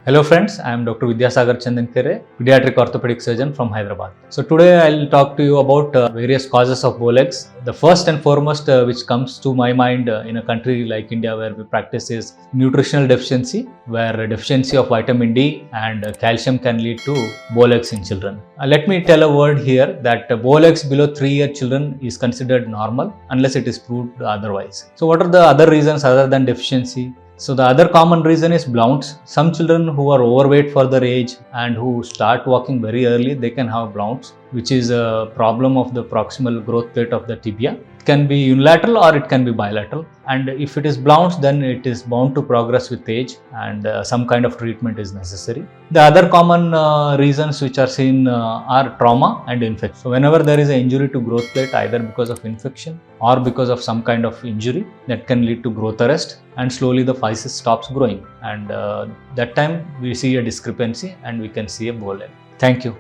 Hello friends, I am Dr. Vidyasagar Chandankere, Pediatric Orthopedic Surgeon from Hyderabad. So today I will talk to you about various causes of bow legs. The first and foremost which comes to my mind in a country like India where we practice is nutritional deficiency, where deficiency of vitamin D and calcium can lead to bow legs in children. Let me tell a word here that bow legs below 3-year children is considered normal unless it is proved otherwise. So what are the other reasons other than deficiency? So the other common reason is Blounts. Some children who are overweight for their age and who start walking very early, they can have Blounts, which is a problem of the proximal growth plate of the tibia. It can be unilateral or it can be bilateral. And if it is Blounts, then it is bound to progress with age and some kind of treatment is necessary. The other common reasons which are seen are trauma and infection. So whenever there is an injury to growth plate, either because of infection or because of some kind of injury, that can lead to growth arrest and slowly the physis stops growing. And that time we see a discrepancy and we can see a bow leg. Thank you.